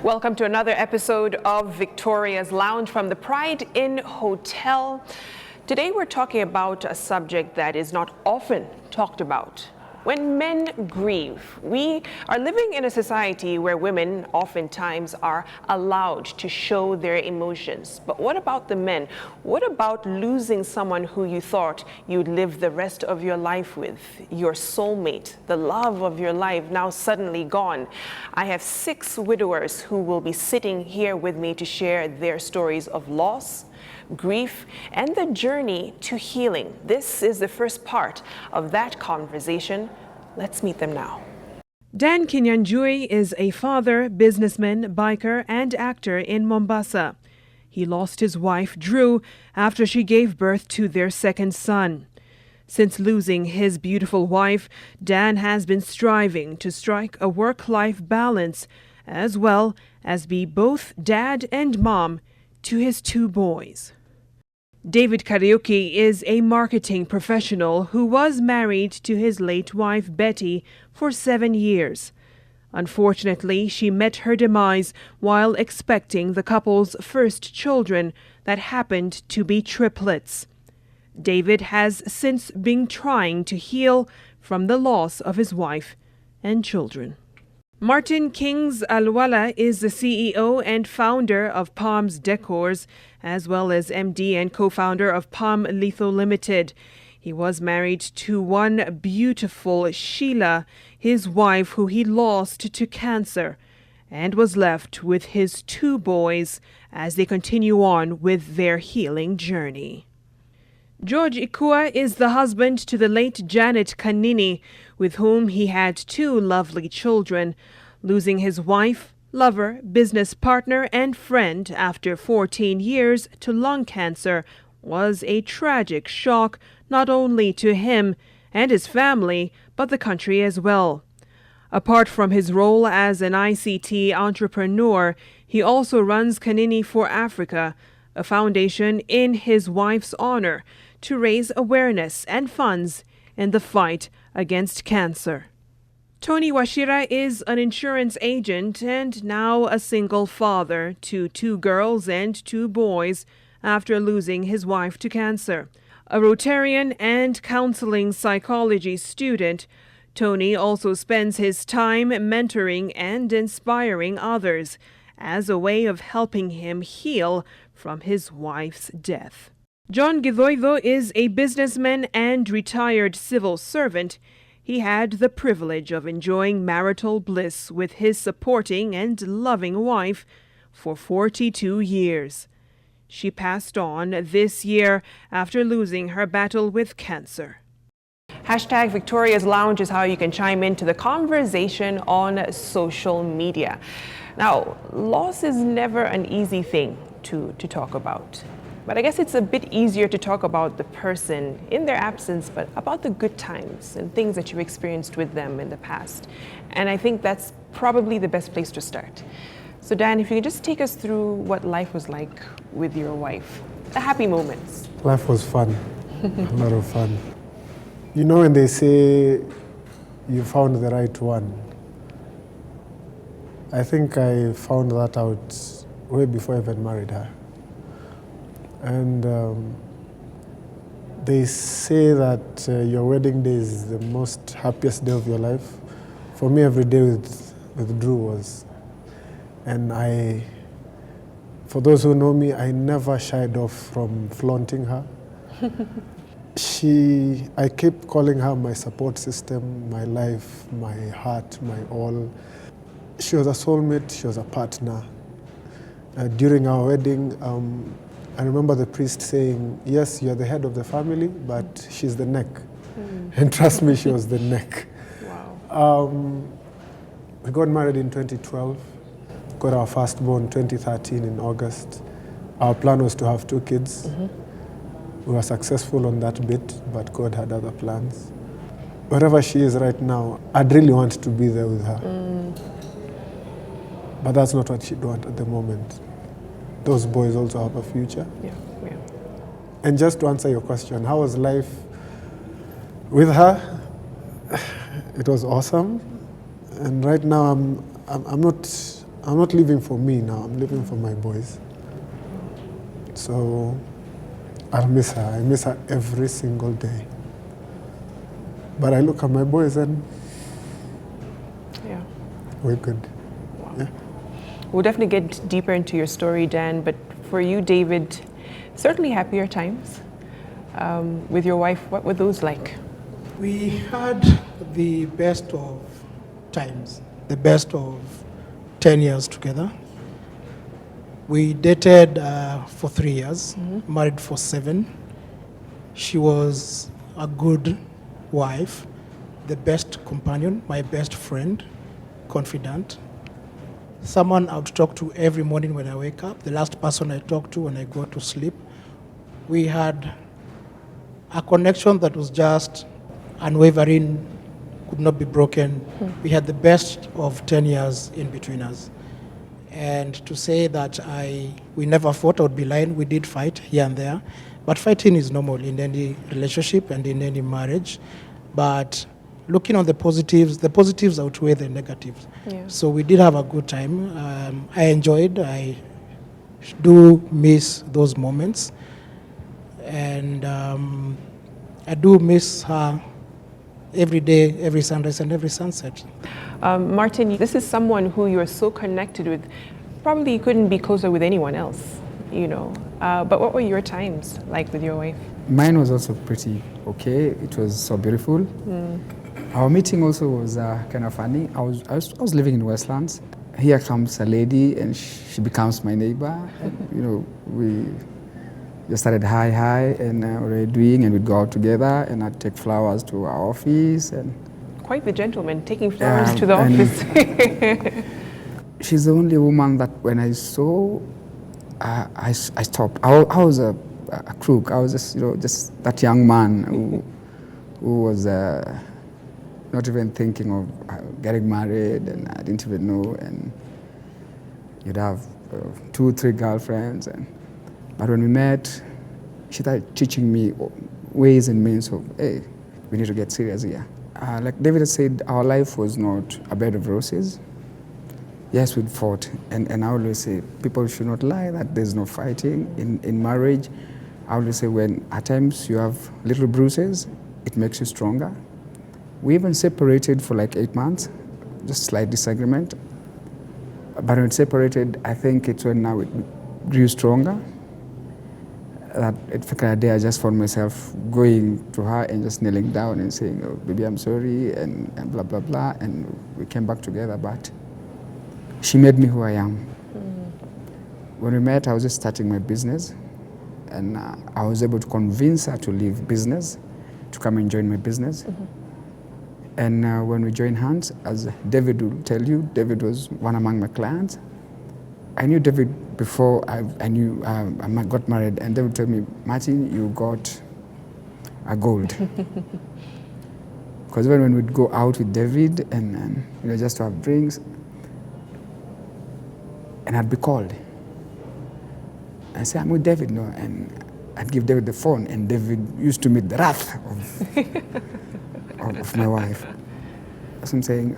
Welcome to another episode of Victoria's Lounge from the Pride Inn Hotel. Today we're talking about a subject that is not often talked about. When men grieve, we are living in a society where women oftentimes are allowed to show their emotions. But what about the men? What about losing someone who you thought you'd live the rest of your life with? Your soulmate, the love of your life, now suddenly gone. I have 6 widowers who will be sitting here with me to share their stories of loss, grief, and the journey to healing. This is the first part of that conversation. Let's meet them now. Dan Kinyanjui is a father, businessman, biker, and actor in Mombasa. He lost his wife, Drew, after she gave birth to their second son. Since losing his beautiful wife, Dan has been striving to strike a work-life balance, as well as be both dad and mom to his 2 boys. David Kariuki is a marketing professional who was married to his late wife Betty for 7 years. Unfortunately, she met her demise while expecting the couple's first children that happened to be triplets. David has since been trying to heal from the loss of his wife and children. Martin Kings Alwala is the CEO and founder of Palms Decors, as well as MD and co-founder of Palm Litho Limited. He was married to one beautiful Sheila, his wife who he lost to cancer, and was left with his 2 boys as they continue on with their healing journey. George Ikua is the husband to the late Janet Kanini, with whom he had 2 lovely children. Losing his wife, lover, business partner, and friend after 14 years to lung cancer was a tragic shock not only to him and his family, but the country as well. Apart from his role as an ICT entrepreneur, he also runs Kanini for Africa, a foundation in his wife's honor to raise awareness and funds in the fight against cancer. Tony Washira is an insurance agent and now a single father to 2 girls and 2 boys after losing his wife to cancer. A Rotarian and counseling psychology student, Tony also spends his time mentoring and inspiring others as a way of helping him heal from his wife's death. John Gidoido is a businessman and retired civil servant. He had the privilege of enjoying marital bliss with his supporting and loving wife for 42 years. She passed on this year after losing her battle with cancer. Hashtag Victoria's Lounge is how you can chime into the conversation on social media. Now, loss is never an easy thing to talk about. But I guess it's a bit easier to talk about the person in their absence, but about the good times and things that you've experienced with them in the past. And I think that's probably the best place to start. So Dan, if you could just take us through what life was like with your wife, the happy moments. Life was fun, a lot of fun. You know when they say you found the right one, I think I found that out way before I even married her. And they say that your wedding day is the most happiest day of your life. For me, every day with Drew was. And for those who know me, I never shied off from flaunting her. I kept calling her my support system, my life, my heart, my all. She was a soulmate, she was a partner. During our wedding, I remember the priest saying, yes, you're the head of the family, but she's the neck. And trust me, she was the neck. Wow. We got married in 2012, got our firstborn 2013 in August. Our plan was to have 2 kids. We were successful on that bit, but God had other plans. Wherever she is right now, I'd really want to be there with her. But that's not what she'd want at the moment. Those boys also have a future. Yeah. And just to answer your question, how was life with her? It was awesome. And right now I'm not I'm not living for me now, I'm living for my boys. So I'll miss her. I miss her every single day. But I look at my boys and Yeah. we're good. Wow. Yeah. We'll definitely get deeper into your story, Dan, but for you, David, certainly happier times with your wife. What were those like? We had the best of times, the best of 10 years together. We dated for 3 years, married for 7. She was a good wife, the best companion, my best friend, confidant, someone I would talk to every morning when I wake up, the last person I talk to when I go to sleep. We had a connection that was just unwavering, could not be broken. We had the best of 10 years in between us. And to say that we never fought, I would be lying. We did fight here and there. But fighting is normal in any relationship and in any marriage. But looking on the positives outweigh the negatives. Yeah. So we did have a good time. I enjoyed. I do miss those moments. And I do miss her every day, every sunrise and every sunset. Martin, this is someone who you're so connected with. Probably you couldn't be closer with anyone else, you know. But what were your times like with your wife? Mine was also pretty okay. It was so beautiful. Our meeting also was kind of funny. I was living in Westlands. Here comes a lady and she becomes my neighbor. And, you know, we just started hi, and we were doing, and we'd go out together, and I'd take flowers to our office. And Quite the gentleman, taking flowers to the office. she's the only woman that when I saw, I stopped. I was a crook. I was just that young man who was not even thinking of getting married, and I didn't even know. And you'd have 2, 3 girlfriends, but when we met, she started teaching me ways and means of, hey, we need to get serious here. Like David said, our life was not a bed of roses. Yes, we'd fought, and I always say people should not lie that there's no fighting in marriage. I always say when at times you have little bruises, it makes you stronger. We even separated for like 8 months, just slight disagreement. But when we separated, I think it's when now it grew stronger. That a day I just found myself going to her and just kneeling down and saying, oh, baby, I'm sorry, and blah, blah, blah. And we came back together, but she made me who I am. When we met, I was just starting my business, and I was able to convince her to leave business, to come and join my business. And when we joined hands, as David will tell you, David was one among my clients. I knew David before I got married, and David told me, Martin, you got a gold. Because even when we'd go out with David and just to have drinks, and I'd be called. I say, I'm with David, no, and I'd give David the phone, and David used to meet the wrath of my wife. So I'm saying,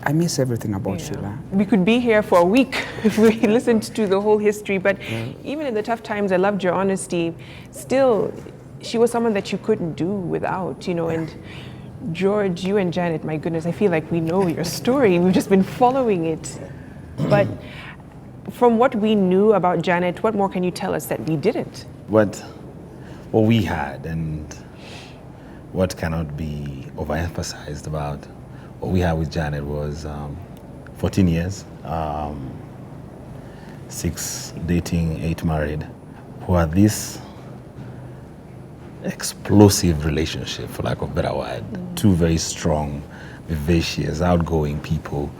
I miss everything about Sheila. We could be here for a week if we listened to the whole history, but even in the tough times, I loved your honesty. Still, she was someone that you couldn't do without, and George, you and Janet, my goodness, I feel like we know your story. We've just been following it. But from what we knew about Janet, what more can you tell us that we didn't? What we had and what cannot be overemphasized about what we had with Janet was 14 years, 6 dating, 8 married, who had this explosive relationship, for lack of a better word. 2 very strong, vivacious, outgoing people,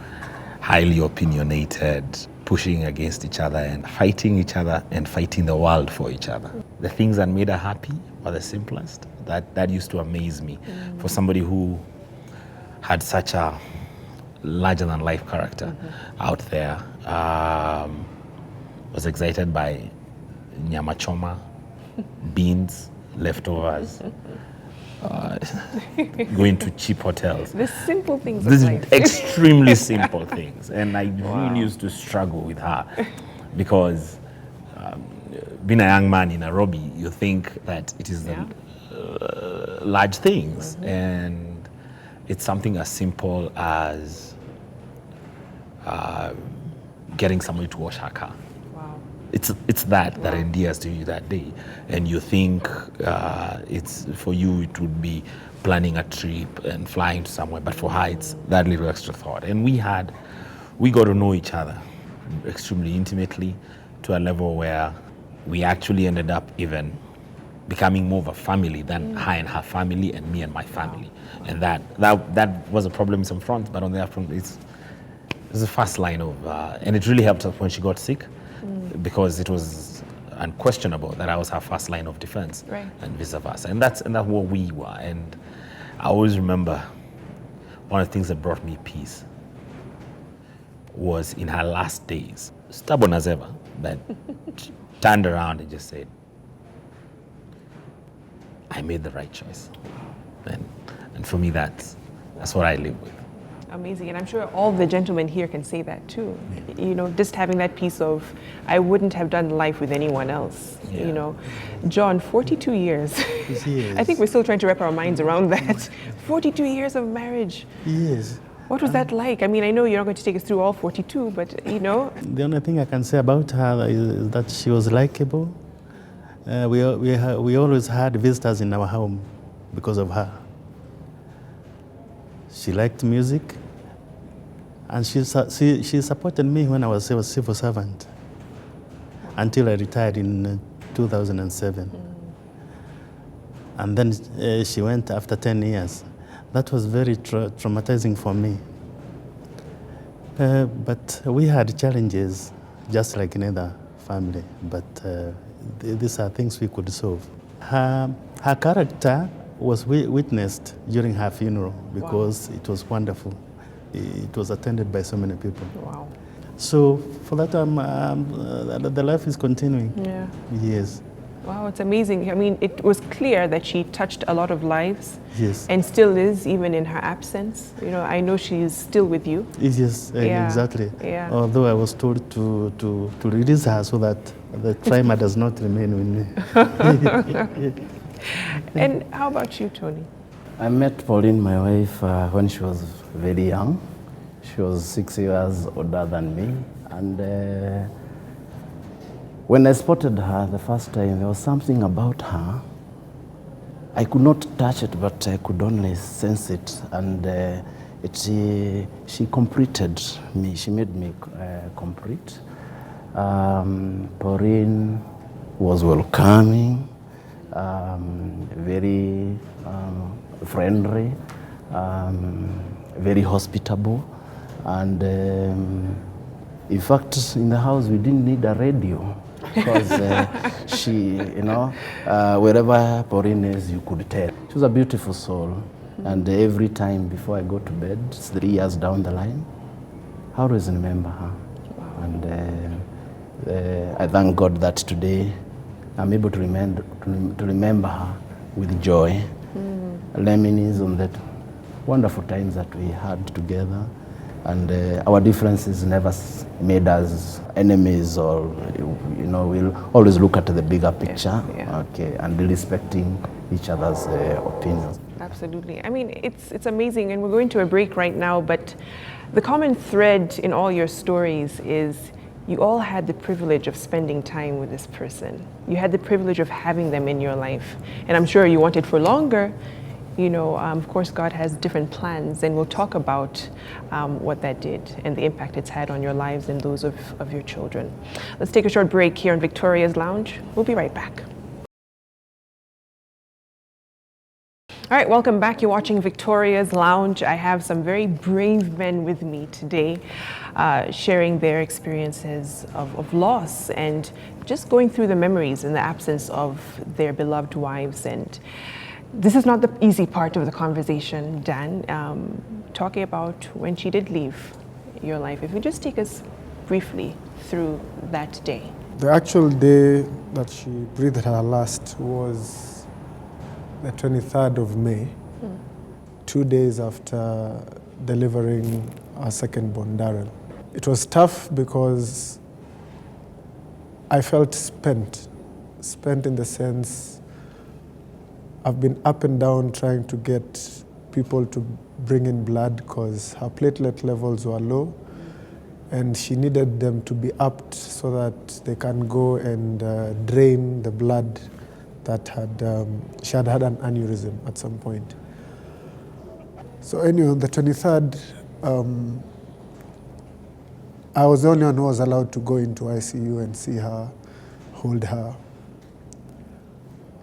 highly opinionated, pushing against each other and fighting each other and fighting the world for each other. The things that made her happy were the simplest. That used to amaze me. For somebody who had such a larger-than-life character out there, was excited by nyama choma, beans, leftovers. going to cheap hotels. The simple things These of life. extremely simple things. And I really used to struggle with her because being a young man in Nairobi, you think that it is Yeah. the large things. And it's something as simple as getting somebody to wash her car. Wow. It's that endears to you that day, and you think it's for you. It would be planning a trip and flying to somewhere, but for her, it's that little extra thought. And we got to know each other extremely intimately to a level where we actually ended up even becoming more of a family than her and her family and me and my family. And that was a problem in some front, but on the other front, it's the first line of, and it really helped us when she got sick. Because it was unquestionable that I was her first line of defense, Right. and vice versa. And that's what we were. And I always remember one of the things that brought me peace was in her last days, stubborn as ever, but she turned around and just said, I made the right choice. And for me, that's what I live with. Amazing. And I'm sure all the gentlemen here can say that too. You know, just having that piece of, I wouldn't have done life with anyone else. Yeah. You know, John, 42 years. Yes. I think we're still trying to wrap our minds around that. 42 years of marriage. Yes. What was that like? I mean, I know you're not going to take us through all 42, but you know. The only thing I can say about her is that she was likable. We always had visitors in our home because of her. She liked music, and she supported me when I was a civil servant until I retired in 2007. And then she went after 10 years. That was very traumatizing for me. But we had challenges, just like in other family, but these are things we could solve. Her character was witnessed during her funeral because it was wonderful. It was attended by so many people. Wow. So for that, the life is continuing. Yeah. Yes. Wow, it's amazing. I mean, it was clear that she touched a lot of lives. Yes. And still is, even in her absence. You know, I know she's still with you. Yes, Yeah. exactly. Yeah. Although I was told to release her so that the trauma does not remain with me. And how about you, Tony? I met Pauline, my wife, when she was very young. She was 6 years older than me. And when I spotted her the first time, there was something about her. I could not touch it, but I could only sense it. And she completed me. She made me complete. Pauline was welcoming, very friendly, very hospitable, and in fact, in the house we didn't need a radio because she, wherever Pauline is, you could tell. She was a beautiful soul, and every time before I go to bed, 3 years down the line, I always remember her, and I thank God that today I'm able to remember her with joy, reminisce on that wonderful times that we had together, and our differences never made us enemies, or we'll always look at the bigger picture, Yeah. okay, and respecting each other's opinions. Absolutely. I mean, it's amazing, and we're going to a break right now, but the common thread in all your stories is you all had the privilege of spending time with this person. You had the privilege of having them in your life. And I'm sure you want it for longer. Of course, God has different plans, and we'll talk about what that did and the impact it's had on your lives and those of your children. Let's take a short break here in Victoria's Lounge. We'll be right back. All right, welcome back. You're watching Victoria's Lounge. I have some very brave men with me today, sharing their experiences of loss and just going through the memories in the absence of their beloved wives. And this is not the easy part of the conversation, Dan, talking about when she did leave your life. If you just take us briefly through that day. The actual day that she breathed her last was the 23rd of May, 2 days after delivering our second born, Darrell. It was tough because I felt spent in the sense I've been up and down trying to get people to bring in blood because her platelet levels were low and she needed them to be upped so that they can go and drain the blood that she had an aneurysm at some point. So anyway, on the 23rd, I was the only one who was allowed to go into ICU and see her, hold her.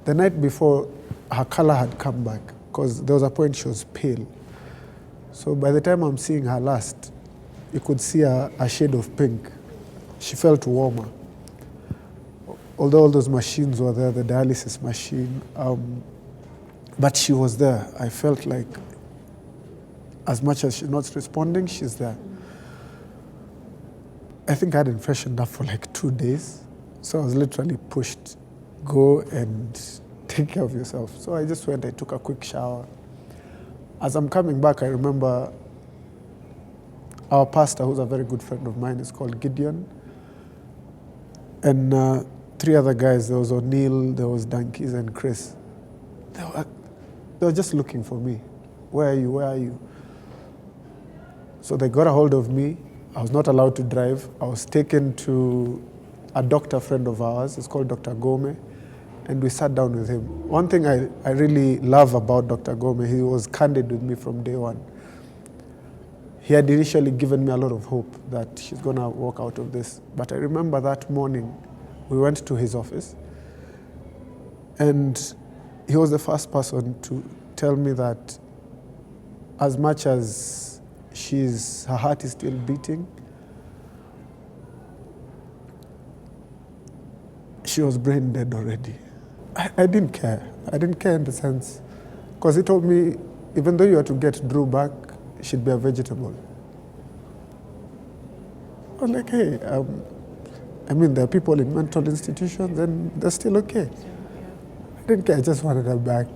The night before, her color had come back because there was a point she was pale. So by the time I'm seeing her last, you could see a shade of pink. She felt warmer. Although all those machines were there, the dialysis machine, but she was there. I felt like as much as she's not responding, she's there. I think I hadn't freshened up for like 2 days. So I was literally pushed, go and take care of yourself. So I just went, I took a quick shower. As I'm coming back, I remember our pastor, who's a very good friend of mine, is called Gideon. And 3 other guys, there was O'Neill, there was Donkeys and Chris. They were just looking for me. Where are you, where are you? So they got a hold of me. I was not allowed to drive. I was taken to a doctor friend of ours. It's called Dr. Gome. And we sat down with him. One thing I really love about Dr. Gome, he was candid with me from day one. He had initially given me a lot of hope that she's going to walk out of this. But I remember that morning, we went to his office. And he was the first person to tell me that as much as her heart is still beating, she was brain dead already. I didn't care. I didn't care in the sense, because he told me, even though you were to get Drew back, she'd be a vegetable. I was like, hey, there are people in mental institutions and they're still okay. I didn't care, I just wanted her back.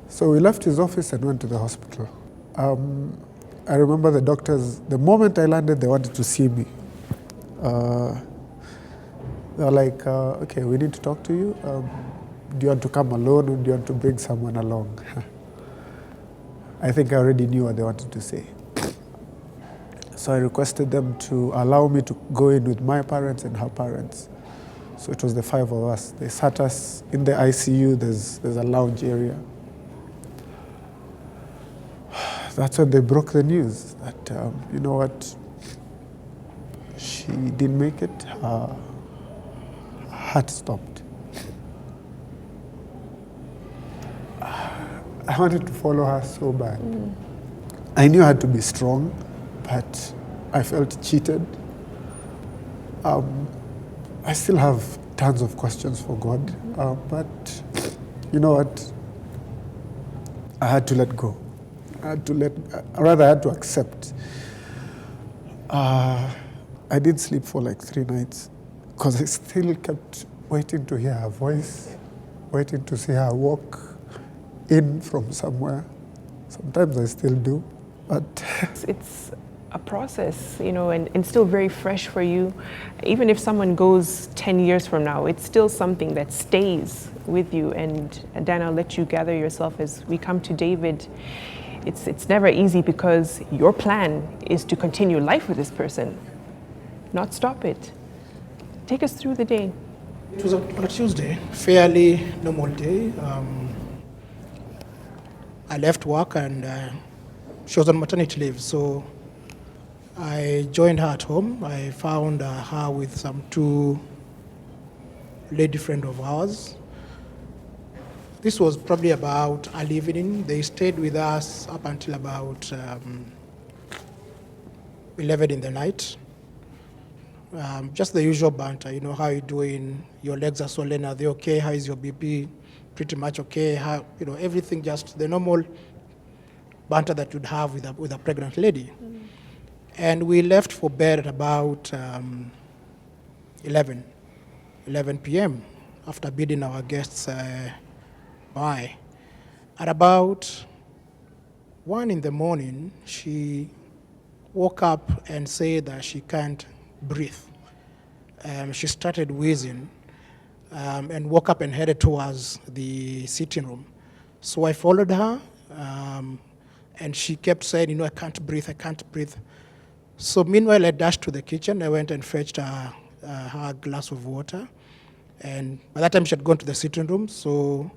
So we left his office and went to the hospital. I remember the doctors, the moment I landed, they wanted to see me. They were like, okay, we need to talk to you. Do you want to come alone or do you want to bring someone along? I think I already knew what they wanted to say. So I requested them to allow me to go in with my parents and her parents. So it was the 5 of us. They sat us in the ICU, there's a lounge area. That's when they broke the news that, you know what, she didn't make it, her heart stopped. I wanted to follow her so bad. I knew I had to be strong, but I felt cheated. I still have tons of questions for God, but you know what? I had to let go. I had to accept. I didn't sleep for like 3 nights because I still kept waiting to hear her voice, waiting to see her walk in from somewhere. Sometimes I still do, but it's a process, you know, and still very fresh for you. Even if someone goes 10 years from now, it's still something that stays with you. And Dan, I'll let you gather yourself as we come to David. It's never easy because your plan is to continue life with this person, not stop it. Take us through the day. It was on a Tuesday, fairly normal day. I left work and she was on maternity leave, so I joined her at home. I found her with some 2 lady friends of ours. This was probably about early evening. They stayed with us up until about 11 in the night. Just the usual banter, you know, how you doing? Your legs are swollen, are they okay? How is your BP? Pretty much okay. How, you know, everything, just the normal banter that you'd have with a pregnant lady. And we left for bed at about 11 p.m. after bidding our guests bye. At about 1 in the morning, she woke up and said that she can't breathe. She started wheezing and woke up and headed towards the sitting room. So I followed her, and she kept saying, I can't breathe, I can't breathe. So meanwhile, I dashed to the kitchen. I went and fetched her a glass of water. And by that time, she had gone to the sitting room. So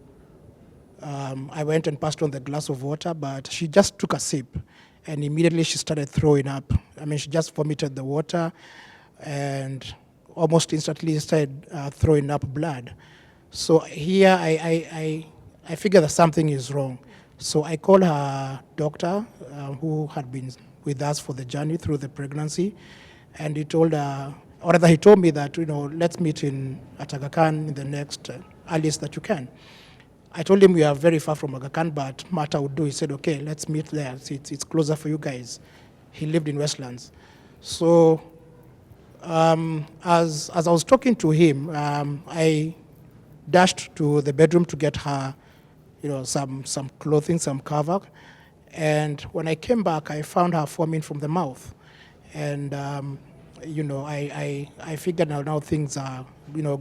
I went and passed on the glass of water, but she just took a sip. And immediately she started throwing up. I mean, she just vomited the water and almost instantly started throwing up blood. So here I figured that something is wrong. So I called her doctor, who had been with us for the journey through the pregnancy, and he told her, or rather he told me that, let's meet at Aga Khan in the next earliest that you can. I told him we are very far from Aga Khan, but Martha would do. He said, okay, let's meet there. It's closer for you guys. He lived in Westlands. So as I was talking to him, I dashed to the bedroom to get her, some clothing, some cover. And when I came back, I found her foaming from the mouth. And, I figured now things are,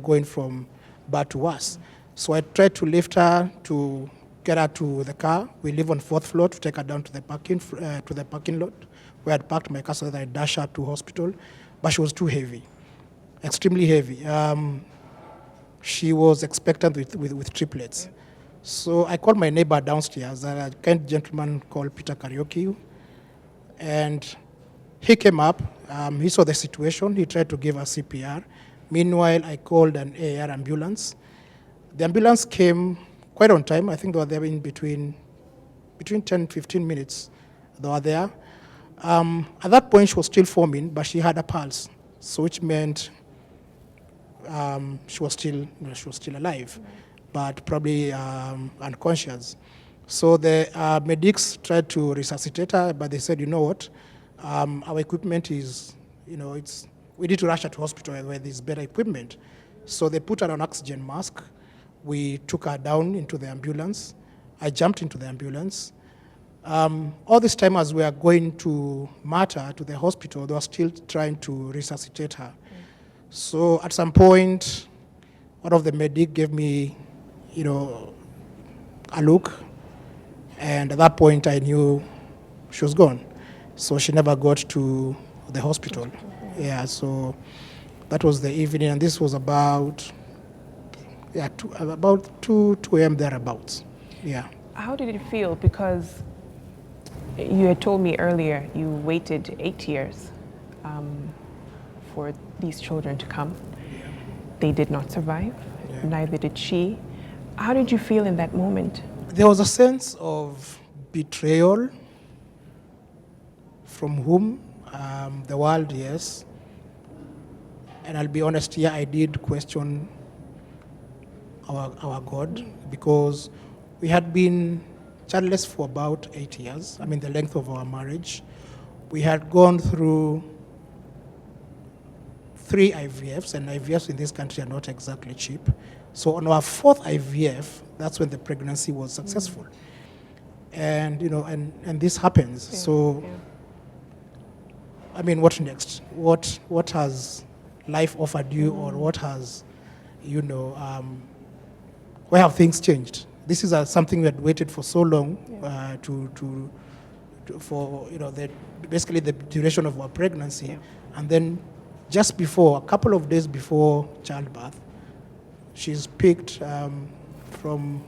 going from bad to worse. So I tried to lift her to get her to the car. We live on 4th floor, to take her down to the parking lot where I'd parked my car so that I dash her to hospital. But she was too heavy, extremely heavy. She was expectant with triplets. So I called my neighbor downstairs, a kind gentleman called Peter Karaoke, and he came up. He saw the situation. He tried to give her CPR. Meanwhile, I called an AR ambulance. The ambulance came quite on time. I think they were there in between 10, 15 minutes. They were there. At that point, she was still foaming, but she had a pulse, so which meant she was still alive, but probably unconscious. So the medics tried to resuscitate her, but they said, you know what, our equipment is, we need to rush her to hospital where there's better equipment. So they put her on oxygen mask. We took her down into the ambulance. I jumped into the ambulance. All this time as we are going to Martha to the hospital, they were still trying to resuscitate her. So at some point, one of the medic gave me, a look, and at that point I knew she was gone. So she never got to the hospital. Yeah, so that was the evening, and this was about 2 a.m. thereabouts. Yeah. How did it feel? Because you had told me earlier you waited 8 years for these children to come. Yeah. They did not survive. Yeah. Neither did she. How did you feel in that moment? There was a sense of betrayal. From whom? The world, yes. And I'll be honest here, I did question our God, because we had been childless for about 8 years, the length of our marriage. We had gone through 3 IVFs, and IVFs in this country are not exactly cheap. So on our 4th IVF, that's when the pregnancy was successful. And, and this happens. Yeah, so, yeah. What next? What has life offered you, or what has, where have things changed? This is something we had waited for so long for basically the duration of our pregnancy, yeah. And then just before, a couple of days before childbirth, she's picked from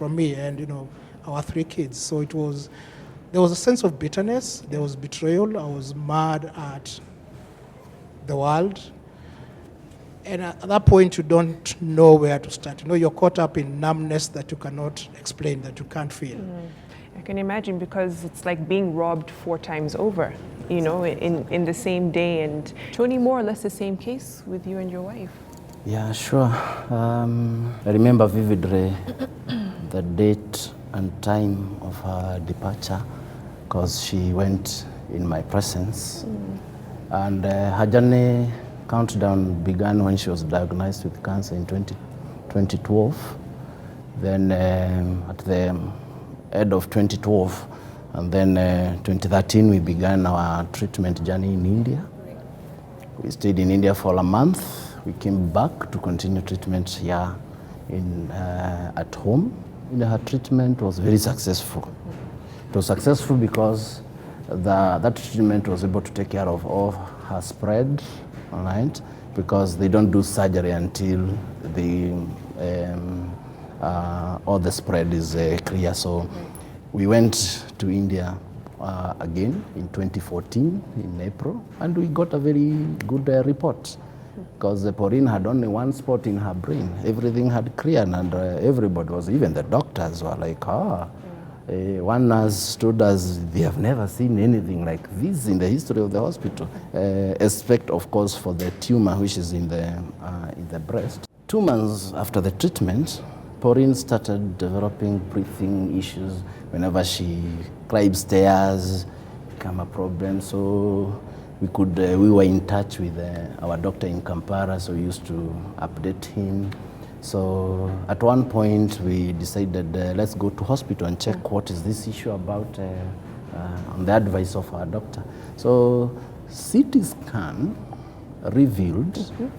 me and our 3 kids. So there was a sense of bitterness, there was betrayal. I was mad at the world. And at that point, you don't know where to start. You're caught up in numbness that you cannot explain, that you can't feel. I can imagine, because it's like being robbed 4 times over, in the same day. And Tony, more or less the same case with you and your wife. Yeah, sure. I remember vividly the date and time of her departure, because she went in my presence. And her journey countdown began when she was diagnosed with cancer in 2012. Then at the end of 2012, and then 2013, we began our treatment journey in India. We stayed in India for a month. We came back to continue treatment here at home. Her treatment was very successful. It was successful because that treatment was able to take care of all her spread, all right? Because they don't do surgery until all the spread is clear. So we went to India again in 2014 in April, and we got a very good report because Pauline had only one spot in her brain. Everything had cleared, and everybody was, even the doctors were like, one nurse told us they have never seen anything like this in the history of the hospital, except of course for the tumor which is in the breast. 2 months after the treatment, Pauline started developing breathing issues. Whenever she climbed stairs, became a problem. So we were in touch with our doctor in Kampala, so we used to update him. So at one point we decided let's go to hospital and check what is this issue about on the advice of our doctor. So CT scan revealed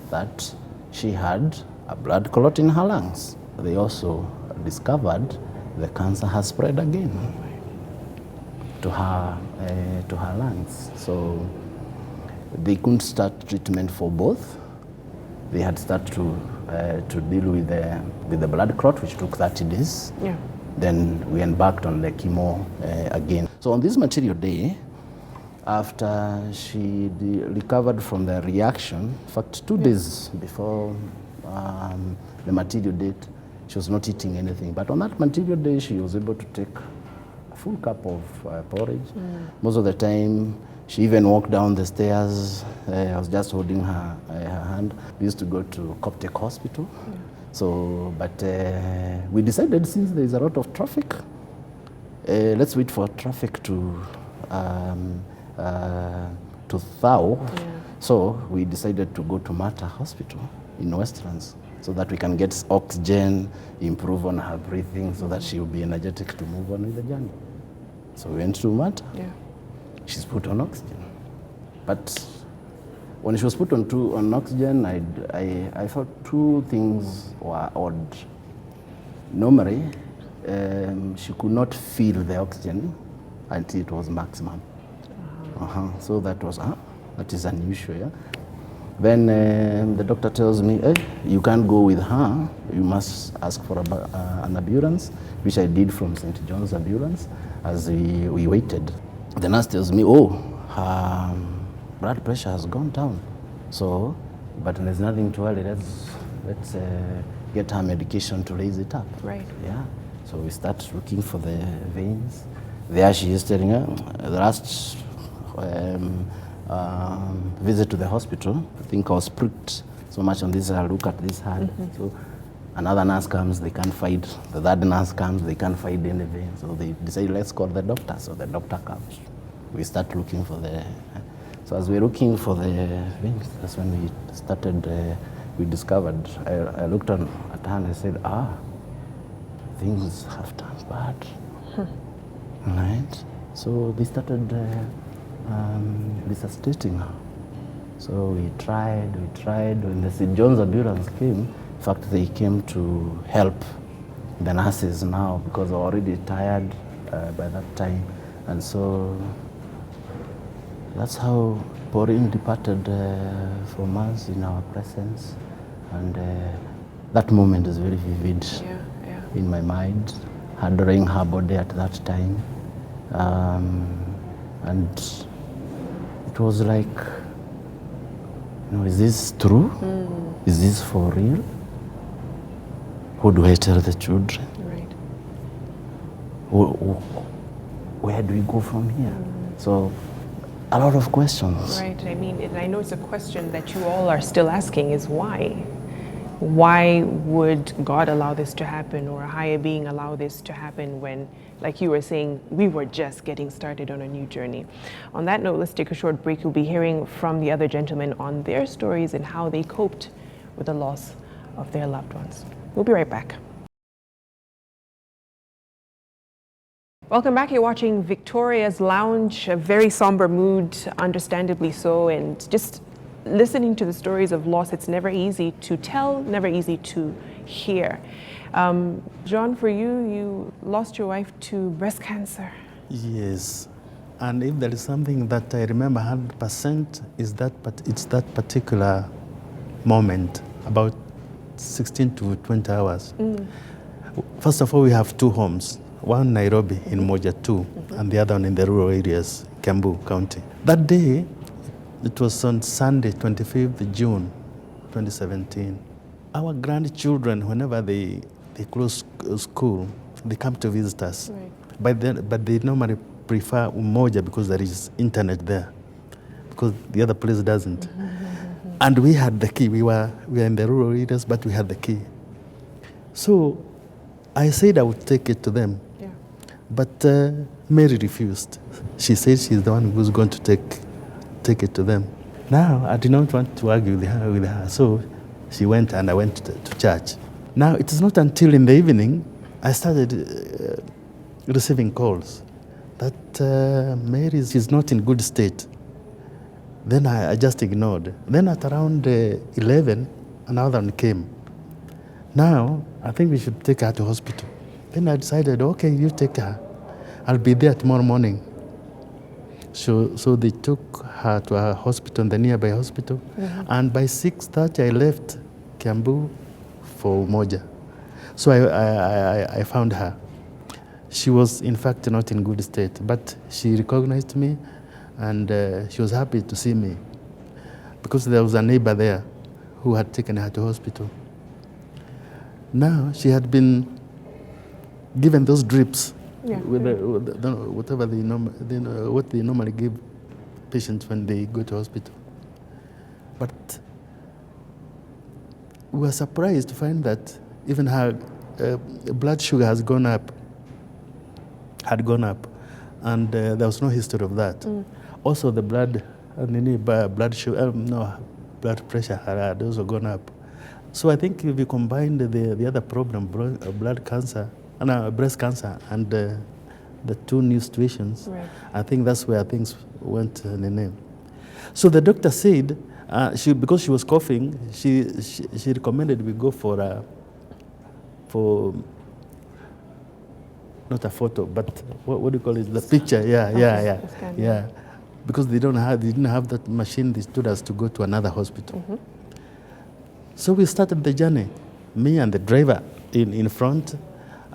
that she had a blood clot in her lungs. They also discovered the cancer has spread again to her lungs. So they couldn't start treatment for both. They had started to deal with the blood clot, which took 30 days. Yeah. Then we embarked on the chemo again. So on this material day, after she recovered from the reaction, in fact 2 days before the material date, she was not eating anything. But on that material day, she was able to take a full cup of porridge. Most of the time, she even walked down the stairs. I was just holding her hand. We used to go to Coptic Hospital. So, but we decided since there is a lot of traffic, let's wait for traffic to thaw. So we decided to go to Mater Hospital in Westlands, so that we can get oxygen, improve on her breathing, so that she will be energetic to move on with the journey. So we went to Mater. She's put on oxygen. But when she was put on oxygen, I felt 2 things were odd. Normally, she could not feel the oxygen until it was maximum. So that is unusual. Yeah? Then the doctor tells me, hey, you can't go with her. You must ask for an ambulance, which I did from St. John's ambulance as we waited. The nurse tells me, her blood pressure has gone down. So, but there's nothing to worry. Let's get her medication to raise it up. Right. Yeah. So we start looking for the veins. There she is telling her, the last visit to the hospital, I think I was pricked so much on this, I look at this hand. So another nurse comes, they can't find, the third nurse comes, they can't find any vein. So they decide, let's call the doctor. So the doctor comes. We start looking for so as we're looking for the veins, that's when we started, we discovered, I looked at her and I said, things have turned bad. Right? So they started resuscitating her. So we tried. When the St. John's ambulance came, in fact, they came to help the nurses now because they were already tired by that time. And so that's how Pauline departed from us in our presence. And that moment is very vivid in my mind, handling her body at that time. And it was like, is this true? Is this for real? Who do I tell the children? Right. Where do we go from here? So, a lot of questions. Right. I mean, and I know it's a question that you all are still asking is why? Why would God allow this to happen, or a higher being allow this to happen when, like you were saying, we were just getting started on a new journey? On that note, let's take a short break. We'll be hearing from the other gentlemen on their stories and how they coped with the loss of their loved ones. We'll be right back. Welcome back. You're watching Victoria's Lounge, a very somber mood, understandably so, and just listening to the stories of loss, it's never easy to tell, never easy to hear. John, for you, you lost your wife to breast cancer. Yes. And if there is something that I remember 100% is that, it's that particular moment, about 16 to 20 hours. First of all, we have two homes, one in Nairobi in Moja 2, and the other one in the rural areas, Kiambu County. That day, it was on Sunday, 25th June, 2017. Our grandchildren, whenever they close school, they come to visit us. Right. But they normally prefer Umoja because there is internet there, because the other place doesn't. And we had the key. We were in the rural areas, but we had the key. So I said I would take it to them. Yeah. But Mary refused. She said she's the one who's going to take it to them. Now, I did not want to argue with her. So she went and I went to church. Now, it is not until in the evening I started receiving calls that Mary is not in good state. Then I just ignored. Then at around 11, another one came. Now, I think we should take her to hospital. Then I decided, okay, you take her. I'll be there tomorrow morning. So they took her to a hospital, the nearby hospital. And by 6:30, I left Kiambu for Umoja. So I found her. She was, in fact, not in good state, but she recognized me, and she was happy to see me because there was a neighbor there who had taken her to hospital. Now, she had been given those drips, with whatever what they normally give patients when they go to hospital. But we were surprised to find that even her blood sugar had gone up, and there was no history of that. Also, the blood sugar, blood pressure had also gone up. So I think if we combined the other problem, blood cancer, breast cancer, and the two new situations, right, I think that's where things went in the name. So the doctor said, because she was coughing, she recommended we go for not a photo, but what do you call it? The picture, yeah. Because they didn't have that machine. They told us to go to another hospital. So we started the journey. Me and the driver in front,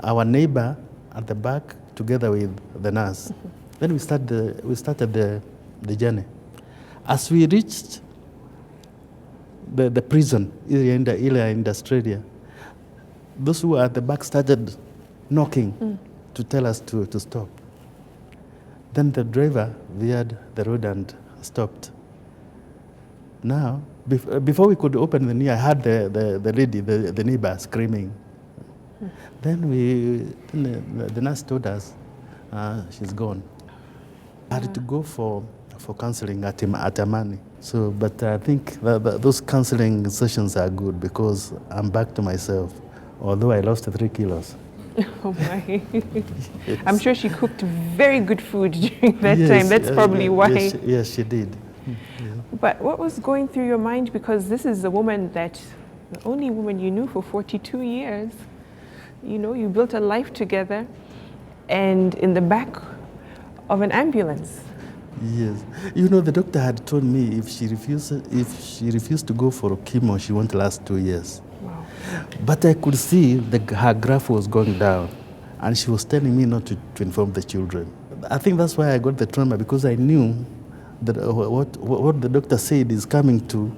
our neighbor at the back, together with the nurse. Then we started the journey. As we reached the prison, Ilia Industrial, those who were at the back started knocking to tell us to stop. Then the driver veered the road and stopped. Now, before we could open the knee, I heard the lady, the neighbor, screaming. Then the nurse told us she's gone. I had to go for counseling at Amani. So, but I think those counseling sessions are good because I'm back to myself, although I lost 3 kilos. Oh my. Yes. I'm sure she cooked very good food during that time. That's probably why. Yes, she did. But what was going through your mind? Because this is a woman the only woman you knew for 42 years. You know, you built a life together and in the back of an ambulance. Yes. You know, the doctor had told me if she refused to go for chemo, she won't last 2 years. Wow. But I could see her graph was going down, and she was telling me not to inform the children. I think that's why I got the trauma, because I knew that what the doctor said is coming to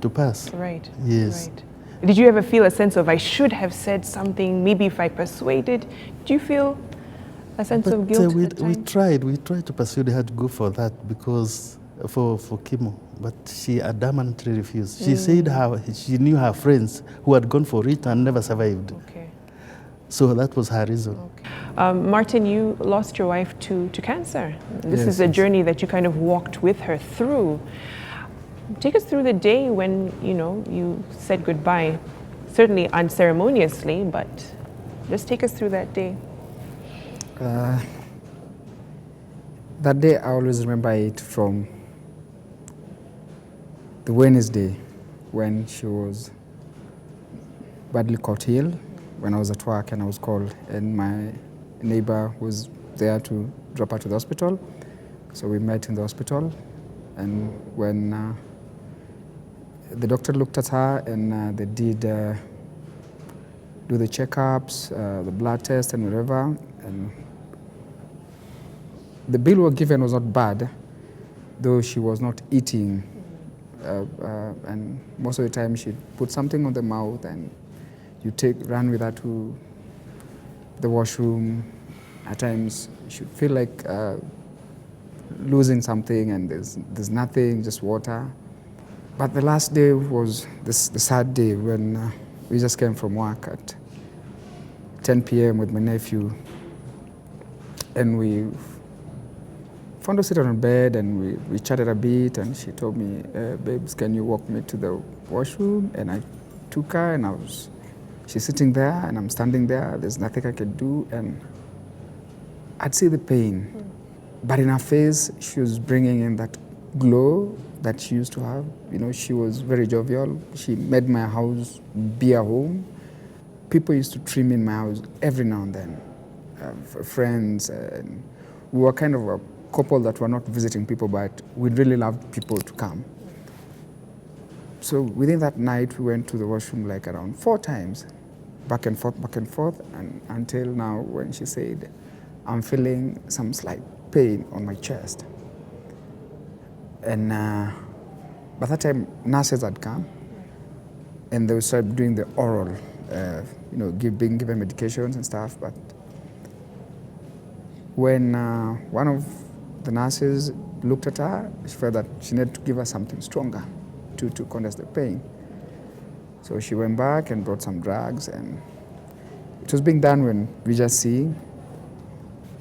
pass. Right. Yes. Right. Did you ever feel a sense of, I should have said something, maybe if I persuaded? Do you feel a sense of guilt at we tried to persuade her to go for that, because for chemo, but she adamantly refused. She said she knew her friends who had gone for it and never survived. Okay. So that was her reason. Okay. Martin, you lost your wife to cancer. This is a journey that you kind of walked with her through. Take us through the day when, you said goodbye, certainly unceremoniously, but just take us through that day. That day, I always remember it from the Wednesday when she was badly caught ill, when I was at work and I was called, and my neighbor was there to drop her to the hospital. So we met in the hospital, and when the doctor looked at her and they did do the checkups, the blood test and whatever, and the bill was given was not bad, though she was not eating, and most of the time she'd put something on the mouth and you run with her to the washroom. At times she'd feel like losing something and there's nothing, just water. But the last day was the sad day when we just came from work at 10 p.m. with my nephew, and we found her sitting on bed and we chatted a bit, and she told me, babes, can you walk me to the washroom? And I took her, and she's sitting there and I'm standing there, there's nothing I can do, and I'd see the pain. But in her face, she was bringing in that glow that she used to have. You know, she was very jovial. She made my house be a home. People used to trim in my house every now and then, friends. And we were kind of a couple that were not visiting people, but we really loved people to come. So within that night, we went to the washroom like around 4 times, back and forth, and until now when she said, I'm feeling some slight pain on my chest. And by that time, nurses had come, and they started doing the oral, being given medications and stuff. But when one of the nurses looked at her, she felt that she needed to give her something stronger to condense the pain. So she went back and brought some drugs, and it was being done when we just seeing.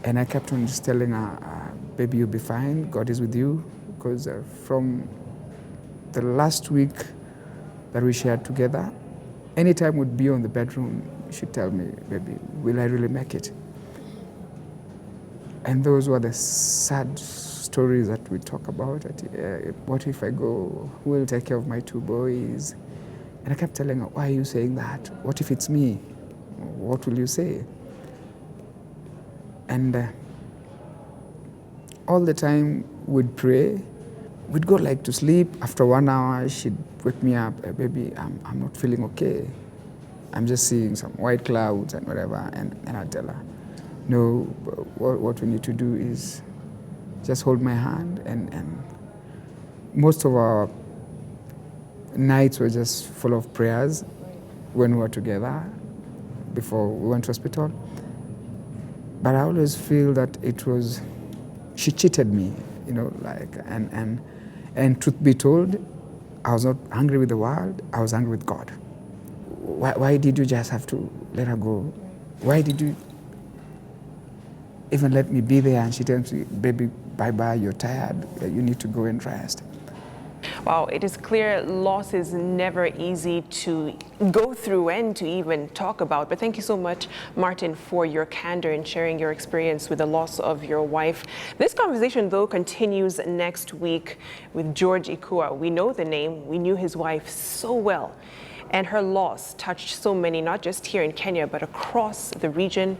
And I kept on just telling her, baby, you'll be fine, God is with you. Because from the last week that we shared together, anytime we'd be on the bedroom, she'd tell me, baby, will I really make it? And those were the sad stories that we talk about. What if I go? Who will take care of my 2 boys? And I kept telling her, why are you saying that? What if it's me? What will you say? And all the time we'd pray. We'd go like to sleep. After 1 hour, she'd wake me up. Baby, I'm not feeling okay. I'm just seeing some white clouds and whatever. And I'd tell her, no, what we need to do is just hold my hand. And most of our nights were just full of prayers when we were together before we went to hospital. But I always feel that she cheated me, and truth be told, I was not angry with the world, I was angry with God. Why did you just have to let her go? Why did you even let me be there? And she tells me, baby, bye-bye, you're tired, you need to go and rest. Wow, it is clear loss is never easy to go through and to even talk about. But thank you so much, Martin, for your candor and sharing your experience with the loss of your wife. This conversation, though, continues next week with George Ikua. We know the name. We knew his wife so well. And her loss touched so many, not just here in Kenya, but across the region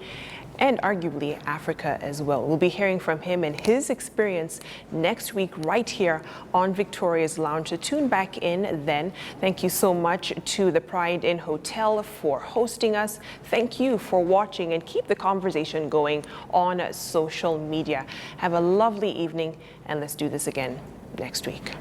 and arguably Africa as well. We'll be hearing from him and his experience next week right here on Victoria's Lounge. So tune back in then. Thank you so much to the Pride Inn Hotel for hosting us. Thank you for watching, and keep the conversation going on social media. Have a lovely evening, and let's do this again next week.